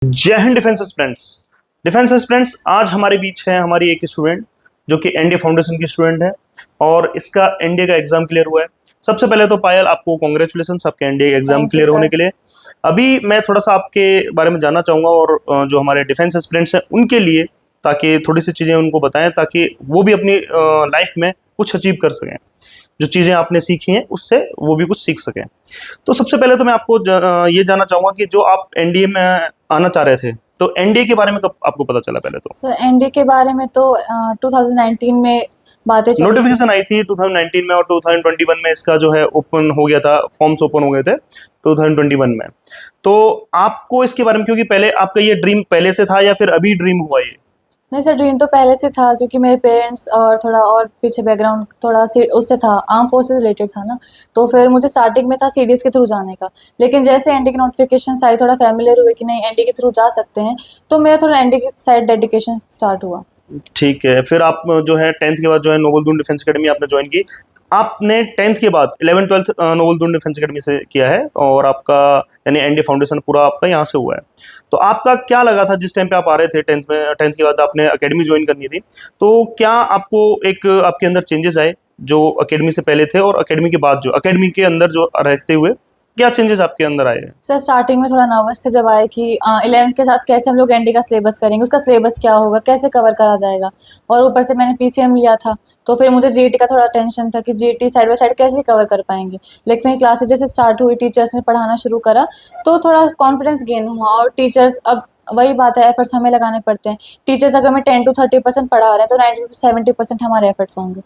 जय Hind defence aspirants. Defence aspirants, आज हमारे बीच है हमारी एक स्टूडेंट जो कि एनडीए फाउंडेशन की स्टूडेंट है और इसका एनडीए का एग्जाम क्लियर हुआ है। सबसे पहले तो पायल, आपको कॉन्ग्रेचुलेशन आपके NDA exam thank you clear होने सर। के लिए। अभी मैं थोड़ा सा आपके बारे में जानना चाहूंगा और जो हमारे डिफेंस एस्पिरेंट्स हैं उनके लिए, ताकि थोड़ी सी चीज़ें उनको बताएं ताकि वो भी अपनी लाइफ में कुछ अचीव कर सकें। जो चीज़ें आपने सीखी हैं उससे वो भी कुछ सीख सकें। तो सबसे पहले तो मैं आपको ये जानना चाहूंगा कि जो आप एनडीए में आना चाह रहे थे, तो एनडीए के बारे में कब आपको पता चला? पहले तो सर एनडीए के बारे में तो 2019 में बातें चली थी। नोटिफिकेशन आई थी 2019 में और 2021 में इसका जो है ओपन हो गया था, फॉर्म्स ओपन हो गए थे 2021 में। तो आपको इसके बारे में, क्योंकि पहले आपका ये ड्रीम पहले से था या फिर अभी ड्रीम हुआ ये? नहीं सर, ड्रीम तो पहले से था क्योंकि मेरे पेरेंट्स और थोड़ा और पीछे बैकग्राउंड थोड़ा उससे था, आर्म फोर्स से रिलेटेड था ना। तो फिर मुझे स्टार्टिंग में था सीडीएस के थ्रू जाने का, लेकिन जैसे एनडीए की नोटिफिकेशन आई थोड़ा फैमिलियर हुए कि नहीं एनडीए के थ्रू जा सकते हैं, तो मेरा थोड़ा एनडीए की साइड डेडिकेशन स्टार्ट हुआ। ठीक है, फिर आप जो है 10th के बाद जो है नोबल दून डिफेंस अकेडमी आपने ज्वाइन की। आपने 10th के बाद 11th 12th Nobel Doon defence academy से किया है और आपका यानी एनडी फाउंडेशन पूरा आपका यहाँ से हुआ है। तो आपका क्या लगा था जिस टाइम पे आप आ रहे थे 10th में, 10th के बाद आपने अकेडमी ज्वाइन करनी थी, तो क्या आपको एक आपके अंदर चेंजेस आए जो अकेडमी से पहले थे और अकेडमी के बाद, जो अकेडमी के अंदर जो रहते हुए क्या चेंजेस आपके अंदर आए? सर स्टार्टिंग में थोड़ा नर्वस थे जब आए कि 11th के साथ कैसे हम लोग एनडी का सिलेबस करेंगे, उसका सिलेबस क्या होगा, कैसे कवर करा जाएगा। और ऊपर से मैंने पीसीएम लिया था, तो फिर मुझे जीईटी का थोड़ा टेंशन था कि जीईटी साइड बाय साइड कैसे कवर कर पाएंगे। लेकिन मेरी क्लासेज जैसे स्टार्ट हुई, टीचर्स ने पढ़ाना शुरू करा, तो थोड़ा कॉन्फिडेंस गेन हुआ। और टीचर्स, अब वही बात है, एफर्ट्स हमें लगाने पड़ते हैं। टीचर्स अगर मैं 10 to 30% पढ़ा रहे हैं तो 90 to 70% हमारे एफर्ट्स होंगे।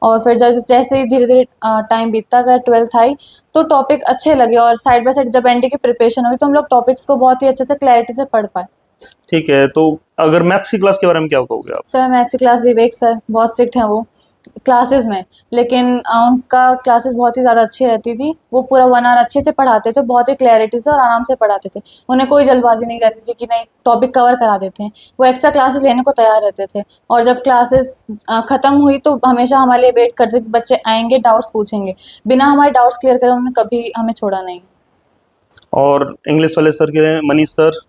और फिर जैसे जैसे ही धीरे धीरे टाइम बीतता गया, 12th आई, तो टॉपिक अच्छे लगे और साइड बाय साइड जब एनडी की प्रिपरेशन हुई तो हम लोग टॉपिक्स को बहुत ही अच्छे से क्लैरिटी से पढ़ पाए। ठीक है, तो अगर मैथ्स की क्लास के बारे में क्या कहोगे आप? सर मैथ्स की क्लास, विवेक सर बहुत स्ट्रिक्ट हैं वो क्लासेस में, लेकिन उनका क्लासेस बहुत ही ज़्यादा अच्छी रहती थी। वो पूरा 1 आवर अच्छे से पढ़ाते थे, बहुत ही क्लैरिटी से और आराम से पढ़ाते थे। उन्हें कोई जल्दबाजी नहीं रहती थी कि नहीं टॉपिक कवर करा देते हैं। वो एक्स्ट्रा क्लासेस लेने को तैयार रहते थे। और जब क्लासेस ख़त्म हुई तो हमेशा हमारे लिए वेट करते थे कि बच्चे आएंगे, डाउट्स पूछेंगे। बिना हमारे डाउट्स क्लियर करे उन्होंने कभी हमें छोड़ा नहीं। और इंग्लिश वाले सर के मनीष सर?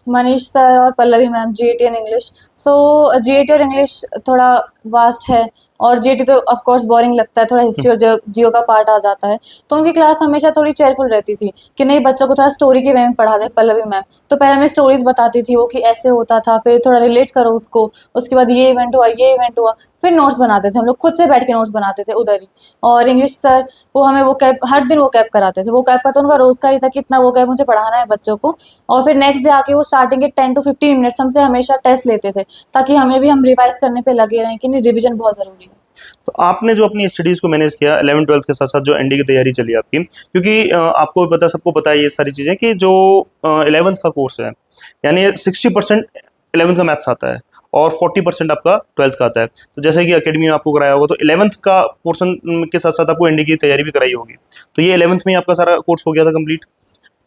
मनीष सर और Pallavi ma'am, GAT and English. So GAT और इंग्लिश थोड़ा वास्ट है, और जीएटी तो ऑफ कोर्स बोरिंग लगता है, थोड़ा हिस्ट्री और जियो का पार्ट आ जाता है। तो उनकी क्लास हमेशा थोड़ी चेयरफुल रहती थी कि नहीं बच्चों को थोड़ा स्टोरी के वे में पढ़ा दे। पल्लवी मैम तो पहले हमें स्टोरीज बताती थी वो कि ऐसे होता था, फिर थोड़ा रिलेट करो उसको, उसके बाद ये इवेंट हुआ, ये इवेंट हुआ, फिर नोट्स बनाते थे हम लोग, खुद से बैठ के नोट्स बनाते थे उधर ही। और इंग्लिश सर, वो हमें वो कैब हर दिन वो कैब कराते थे। वो कैब का तो उनका रोज़ का ही था कि इतना वो कैब मुझे पढ़ाना है बच्चों को। और फिर नेक्स्ट डे आके वो स्टार्टिंग के 10 to 15 मिनट्स हमसे हमेशा टेस्ट लेते थे, ताकि हमें भी हम रिवाइज करने पे लगे रहें कि नहीं रिवीजन बहुत ज़रूरी है। तो आपने जो अपनी स्टडीज को मैनेज किया 11th 12th के साथ साथ जो एनडी की तैयारी चली आपकी, क्योंकि आपको पता, सबको पता है ये सारी चीजें कि जो 11th का कोर्स है यानी 60% 11th का मैथ्स आता है और 40% आपका 12th का आता है। तो जैसे कि अकेडमी में आपको कराया होगा, तो 11th का पोर्शन के साथ साथ आपको एनडी की तैयारी भी कराई होगी। तो ये 11th में ही आपका सारा कोर्स हो गया था कंप्लीट?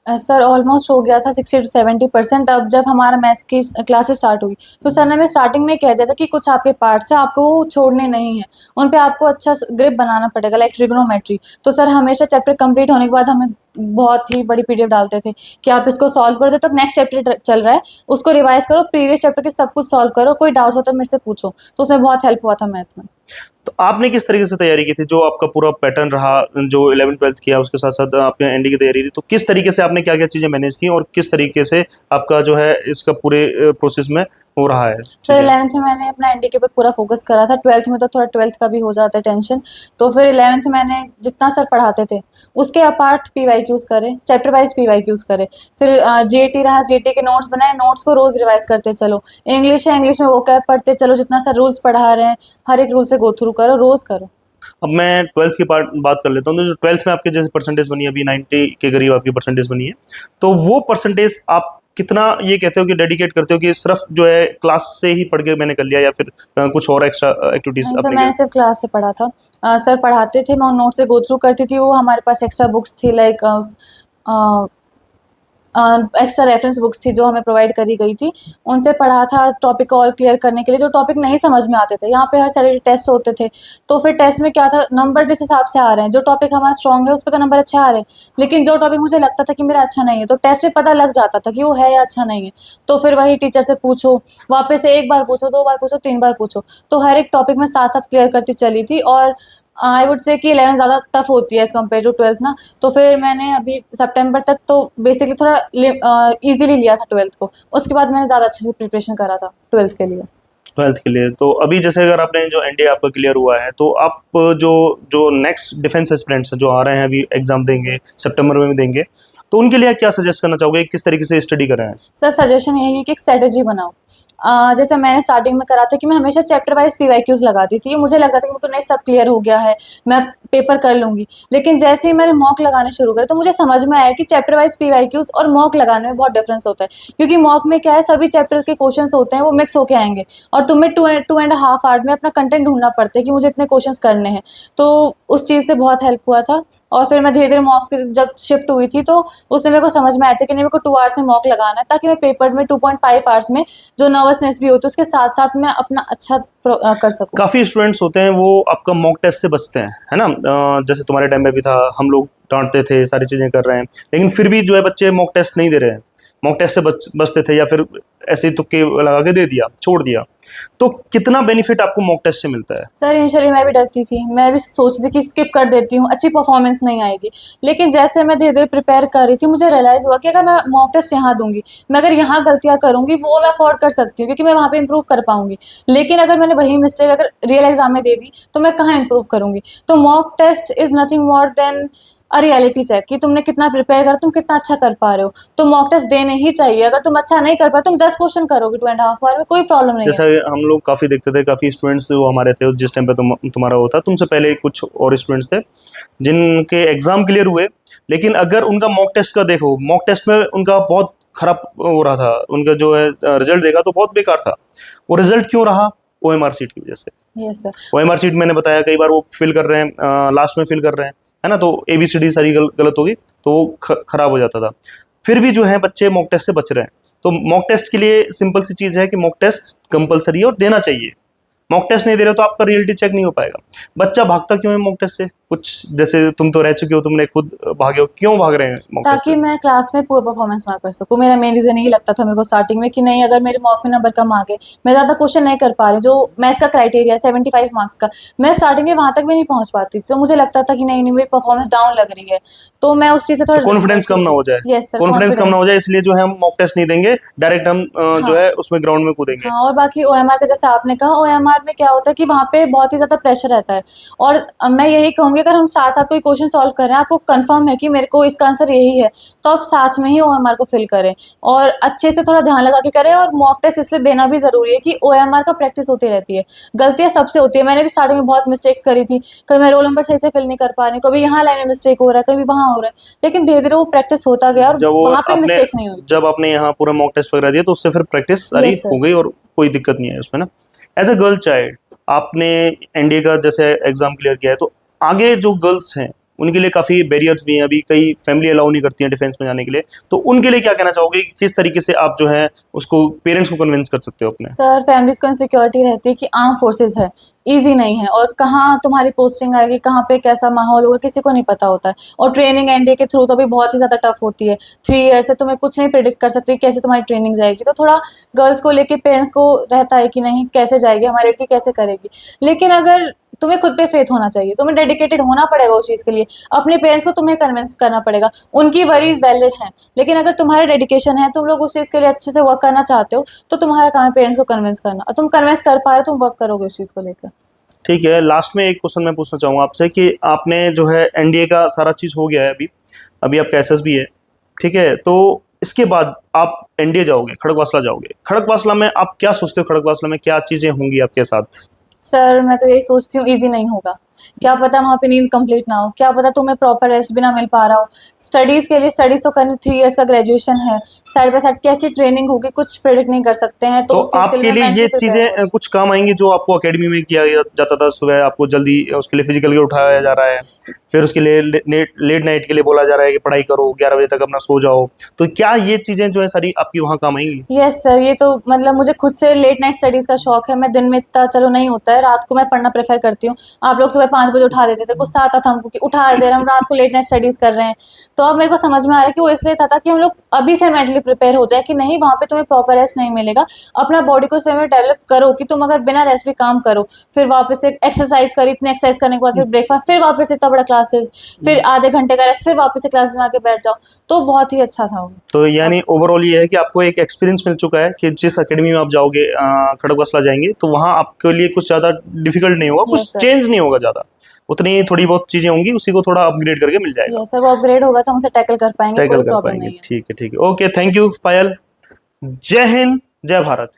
सर ऑलमोस्ट हो गया था 60 to 70%। अब जब हमारा मैथ्स की क्लासेस स्टार्ट हुई तो सर ने हमें स्टार्टिंग में कह दिया था कि कुछ आपके पार्ट्स हैं, आपको वो छोड़ने नहीं है, उन पे आपको अच्छा ग्रिप बनाना पड़ेगा, लाइक ट्रिग्नोमेट्री। तो सर हमेशा चैप्टर कंप्लीट होने के बाद हमें बहुत ही बड़ी पीडीएफ डालते थे कि आप इसको सॉल्व करो, जब तक नेक्स्ट चैप्टर चल रहा है उसको रिवाइज करो, प्रीवियस चैप्टर के सब कुछ सॉल्व करो, कोई डाउट्स होता है मेरे से पूछो। तो उसमें बहुत हेल्प हुआ था मैथ में। तो आपने किस तरीके से तैयारी की थी, जो आपका पूरा पैटर्न रहा, जो 11th 12th किया उसके साथ साथ आपने एनडी की तैयारी थी, तो किस तरीके से आपने क्या क्या चीजें मैनेज की और किस तरीके से आपका जो है इसका पूरे प्रोसेस में हो रहा है सर चीजें? 11th में मैंने अपना एनडी के ऊपर पूरा फोकस करा था। 12th में तो थोड़ा 12th का भी हो जाता है टेंशन। तो फिर 11th मैंने जितना सर पढ़ाते थे उसके अपार्ट पीवाईक्यूज करे, चैप्टर वाइज पीवाईक्यूज करे। फिर जीएटी रहा, जीएटी के नोट्स बनाए, नोट्स को रोज रिवाइज करते चलो। इंग्लिश है, इंग्लिश में वो कैब पढ़ते चलो, जितना सर रूल्स पढ़ा रहे हैं हर एक रूल से गो थ्रू करो, रोज करो। अब मैं 12th की बात कर लेता हूँ। तो जो 12th में आपके जैसे परसेंटेज बनी है, अभी 90 के करीब आपकी परसेंटेज बनी है, तो वो परसेंटेज आप कितना ये कहते हो कि डेडिकेट करते हो कि सिर्फ जो है क्लास से ही पढ़ के मैंने कर लिया, या फिर कुछ और एक्स्ट्रा एक्टिविटीज नहीं सर, आपने मैंने किया? सिर्फ क्लास से पढ़ा था। सर पढ़ाते थे, मैं उन नोट से गो थ्रू करती थी। वो हमारे पास एक्स्ट्रा बुक्स थी, लाइक एक्स्ट्रा रेफरेंस बुक्स थी जो हमें प्रोवाइड करी गई थी, उनसे पढ़ा था टॉपिक को और क्लियर करने के लिए। जो टॉपिक नहीं समझ में आते थे, यहाँ पे हर सैटरडे टेस्ट होते थे, तो फिर टेस्ट में क्या था, नंबर जिस हिसाब से आ रहे हैं, जो टॉपिक हमारा स्ट्रॉन्ग है उस पर तो नंबर अच्छे आ रहे हैं, लेकिन जो टॉपिक मुझे लगता था कि मेरा अच्छा नहीं है, तो टेस्ट में पता लग जाता था कि वो है या अच्छा नहीं है। तो फिर वही टीचर से पूछो, वापस से एक बार पूछो, 2 बार पूछो, 3 बार पूछो, तो हर एक टॉपिक में साथ साथ क्लियर करती चली थी। और आई वुड से कि 11 ज़्यादा टफ होती है एज़ कम्पेयर टू 12th ना। तो फिर मैंने अभी सितंबर तक तो बेसिकली थोड़ा ईजिली लिया था 12th को, उसके बाद मैंने ज़्यादा अच्छे से प्रिपरेशन करा था 12th के लिए। 12th के लिए तो अभी जैसे अगर आपने जो एनडीए आपका क्लियर हुआ है, तो आप जो जो नेक्स्ट डिफेंस एस्पिरेंट्स हैं जो आ रहे हैं, अभी एग्जाम देंगे, सितंबर में भी देंगे, तो उनके लिए क्या सजेस्ट करना चाहोगे, किस तरीके से स्टडी करें? सर सजेशन यही है कि एक स्ट्रेटेजी बनाओ। जैसे मैंने स्टार्टिंग में करा था कि मैं हमेशा चैप्टर वाइज पीवाईक्यूज लगाती थी, मुझे लगता था कि मुझे नहीं सब क्लियर हो गया है, मैं पेपर कर लूँगी। लेकिन जैसे ही मैंने मॉक लगाने शुरू करे तो मुझे समझ में आया कि चैप्टर वाइज पीवाईक्यूज और मॉक लगाने में बहुत डिफरेंस होता है, क्योंकि मॉक में क्या है, सभी चैप्टर के क्वेश्चंस होते हैं वो मिक्स होके आएंगे, और तुम्हें 2.5 आवर में अपना कंटेंट ढूंढना पड़ता है कि मुझे इतने क्वेश्चंस करने हैं। तो उस चीज़ से बहुत हेल्प हुआ था। और फिर मैं धीरे धीरे मॉक पे जब शिफ्ट हुई थी तो उससे मेरे को समझ में आया था कि नहीं, मेरे को 2 आवर्स में मॉक लगाना है, ताकि मैं पेपर में 2.5 आवर्स में जो नर्वसनेस भी होती है उसके साथ साथ मैं अपना अच्छा कर सकूँ। काफ़ी स्टूडेंट्स होते हैं वो आपका मॉक टेस्ट से बचते हैं, है ना? जैसे तुम्हारे टाइम में भी था, हम लोग डांटते थे, सारी चीज़ें कर रहे हैं, लेकिन फिर भी जो है बच्चे मॉक टेस्ट नहीं दे रहे हैं, मॉक टेस्ट से बचते थे, या फिर ऐसे ही तुक्के लगा के दे दिया, छोड़ दिया। तो कितना बेनिफिट आपको मॉक टेस्ट से मिलता है? सर इनिशियली मैं भी डरती थी, मैं भी सोचती थी कि स्किप कर देती हूँ, अच्छी परफॉर्मेंस नहीं आएगी। लेकिन जैसे मैं धीरे धीरे प्रिपेयर कर रही थी, मुझे रियलाइज़ हुआ कि अगर मैं मॉक टेस्ट यहाँ दूंगी, मैं अगर यहाँ गलतियाँ करूँगी वो मैं अफोर्ड कर सकती हूँ, क्योंकि मैं वहाँ पे इंप्रूव कर पाऊंगी। लेकिन अगर मैंने वही मिस्टेक अगर रियल एग्जाम में दे दी तो मैं कहाँ इंप्रूव करूँगी। तो mock test is nothing more than a reality check कि तुमने कितना प्रिपेयर करा, तुम कितना अच्छा कर पा रहे हो। तो मॉक टेस्ट देने ही चाहिए। अगर तुम अच्छा नहीं कर पाए, तुम 10 क्वेश्चन करोगे 2.5 आवर में, कोई प्रॉब्लम नहीं है। जैसे हम लोग काफ़ी देखते थे, काफ़ी स्टूडेंट्स जो हमारे थे जिस टाइम पे तुम्हारा होता, तुमसे पहले कुछ और स्टूडेंट्स थे जिनके एग्ज़ाम क्लियर हुए, लेकिन अगर उनका मॉक टेस्ट का देखो, मॉक टेस्ट में उनका बहुत खराब हो रहा था, उनका जो है रिजल्ट देखा तो बहुत बेकार था। वो रिजल्ट क्यों रहा? ओएमआर सीट की वजह से। Yes sir. ओएमआर सीट मैंने बताया कई बार वो फिल कर रहे हैं, लास्ट में फिल कर रहे हैं, है ना? तो एबीसीडी सारी गलत होगी, तो वो खराब हो जाता था। फिर भी जो है बच्चे मॉक टेस्ट से बच रहे हैं। तो मॉक टेस्ट के लिए सिंपल सी चीज़ है कि मॉक टेस्ट कंपलसरी है और देना चाहिए। मॉक टेस्ट नहीं दे रहे हो तो आपका रियलिटी चेक नहीं हो पाएगा। बच्चा भागता क्यों है मॉक टेस्ट से? कुछ जैसे तुम तो रह चुके हो, तुमने खुद भागे हो, क्यों भाग रहे हैं मॉक टेस्ट ताकि से? मैं क्लास में पूरा परफॉर्मेंस ना कर सकूँ। मेरा मेन रीज़न यही लगता था मेरे को स्टार्टिंग में कि नहीं, अगर मेरे मॉक में नंबर कम आ गए, मैं ज़्यादा क्वेश्चन नहीं कर पा रही, जो मैथ्स का क्राइटेरिया है 75 मार्क्स का, मैं स्टार्टिंग में वहाँ तक भी नहीं पहुँच पाती थी। तो मुझे लगता था कि नहीं नहीं, मेरी परफॉर्मेंस डाउन लग रही है, तो मैं उस चीज़ से तो थोड़ा कॉन्फिडेंस कम ना हो जाए, यस सर, कॉन्फिडेंस कम ना हो कॉन्फिडेंस। जाए, इसलिए जो है हम मॉक टेस्ट नहीं देंगे, डायरेक्ट हम जो हाँ। है उसमें ग्राउंड में कूदेंगे। हाँ, और बाकी ओएमआर का जैसे आपने कहा, ओएमआर में क्या होता है कि वहाँ पे बहुत ही ज़्यादा प्रेशर रहता है। और मैं यही कहूँगी, अगर हम साथ साथ कोई क्वेश्चन सॉल्व कर रहे हैं, आपको कंफर्म है कि मेरे को इसका आंसर यही है, तो आप साथ में ही ओएमआर को फिल करें और अच्छे से थोड़ा ध्यान लगा के करें। और मॉक टेस्ट इसलिए देना भी ज़रूरी है कि ओएमआर का प्रैक्टिस होती रहती है। गलतियाँ सबसे होती है, मैंने भी स्टार्टिंग में बहुत मिस्टेक्स करी थी, कभी मैं रोल नंबर सही से फिल नहीं कर पा रही, कभी यहाँ लाइन में मिस्टेक हो रहा है, कभी वहाँ हो रहा है, लेकिन धीरे धीरे वो प्रैक्टिस होता गया और जब वो वहाँ पे आपने मिस्टेक्स नहीं हुई। जब आपने यहाँ पूरा मॉक टेस्ट वगैरह दिया तो उससे फिर प्रैक्टिस सारी यस सर। हो गई और कोई दिक्कत नहीं है उसमें ना। एज अ गर्ल चाइल्ड, आपने एनडीए का जैसे एग्जाम क्लियर किया है, तो आगे जो गर्ल्स हैं उनके लिए काफ़ी बैरियर्स भी हैं, अभी कई फैमिली अलाउ नहीं करती हैं डिफेंस में जाने के लिए, तो उनके लिए क्या कहना चाहोगे कि किस तरीके से आप जो है उसको पेरेंट्स को कन्विंस कर सकते हो अपने? सर फैमिलीज को इनसिक्योरिटी रहती है कि आर्म फोर्सेस है, इजी नहीं है, और कहाँ तुम्हारी पोस्टिंग आएगी, कहाँ पे कैसा माहौल होगा, किसी को नहीं पता होता है। और ट्रेनिंग एनडीए के थ्रू तो भी बहुत ही ज़्यादा टफ होती है। 3 ईयर से तुम्हें कुछ नहीं प्रिडिक्ट कर सकते कैसे तुम्हारी ट्रेनिंग जाएगी। तो थोड़ा गर्ल्स को लेके पेरेंट्स को रहता है कि नहीं कैसे जाएगी हमारी लड़की, कैसे करेगी। लेकिन अगर तुम्हें खुद पे फेथ होना चाहिए, तुम्हें डेडिकेटेड होना पड़ेगा उस चीज़ के लिए। अपने पेरेंट्स को तुम्हें कन्विंस करना पड़ेगा, उनकी वरीज वैलिड हैं, लेकिन अगर तुम्हारा डेडिकेशन है, तुम लोग उस चीज़ के लिए अच्छे से वर्क करना चाहते हो, तो तुम्हारा काम है पेरेंट्स को कन्विंस करना, और तुम कन्विंस कर पा रहे हो, तुम वर्क करोगे उस चीज़ को लेकर। ठीक है, लास्ट में एक क्वेश्चन मैं पूछना चाहूँगा आपसे कि आपने जो है एनडीए का सारा चीज़ हो गया है, अभी अभी आपका एसएसबी है, ठीक है? तो इसके बाद आप एनडीए जाओगे, खड़गवासला जाओगे, खड़गवासला में आप क्या सोचते हो, खड़गवासला में क्या चीज़ें होंगी आपके साथ? सर मैं तो यही सोचती हूँ ईजी नहीं होगा, क्या पता वहाँ पे नींद कंप्लीट ना हो, क्या पता तुम्हें प्रॉपर रेस्ट भी ना मिल पा रहा हो। स्टडीज़ के लिए स्टडीज़ तो करनी, 3 इयर्स का ग्रेजुएशन है, साइड बाय साइड कैसी ट्रेनिंग होगी कुछ प्रेडिक्ट नहीं कर सकते हैं, तो तो उस चीज़ के लिए आपके मैं लिए ये मेंटली प्रिपेयर चीजें हो रही हूँ। कुछ काम आएंगी जो आपको एकेडमी में किया जाता था, सुबह आपको जल्दी उसके लिए फिजिकल के उठाया जा रहा है, फिर उसके लिए लेट नाइट के लिए बोला जा रहा है कि पढ़ाई करो, 11 बजे तक अपना सो जाओ, तो क्या ये चीजें जो है सारी आपकी वहाँ काम आएंगी? यस सर, ये तो मतलब मुझे खुद से लेट नाइट स्टडीज़ का शौक है। मैं दिन में इतना चलो नहीं होता है, रात को मैं पढ़ना प्रेफर करती हूँ। आप लोग सुबह 5 बजे उठा देते थे, गुस्सा आता था हमको कि उठा दे रहे हैं, हम रात को लेट नाइट स्टडीज़ कर रहे हैं। तो अब मेरे को समझ में आ रहा है कि वो इसलिए था कि हम लोग अभी से मेंटली प्रिपेयर हो जाए कि नहीं, वहाँ पे तुम्हें प्रॉपर रेस्ट नहीं मिलेगा। अपना बॉडी को इस वे में डेवलप करो कि तुम अगर बिना रेस्ट भी काम करो, फिर वापस से एक्सरसाइज करी, इतनी एक्सरसाइज करने के बाद फिर ब्रेकफास्ट, फिर वापस इतना बड़ा क्लासेस, फिर आधे घंटे का रेस्ट, फिर वापस से क्लास में आके बैठ जाओ। तो बहुत ही अच्छा था वो। तो यानी ओवरऑल ये है कि आपको एक एक्सपीरियंस मिल चुका है कि जिस एकेडमी में आप जाओगे, खड़गवासला जाएंगे, तो वहाँ आपके लिए कुछ ज़्यादा डिफिकल्ट नहीं होगा, यस कुछ सर, चेंज नहीं होगा ज़्यादा, उतनी थोड़ी बहुत चीज़ें होंगी, उसी को थोड़ा अपग्रेड करके मिल जाएगा, यस सर, वो अपग्रेड होगा तो हम उसे टैकल कर पाएंगे, टैकल कोई कर प्रॉब्लम पाएंगे। नहीं है। ठीक है, ठीक है, ओके, थैंक यू पायल। जय हिंद, जय भारत।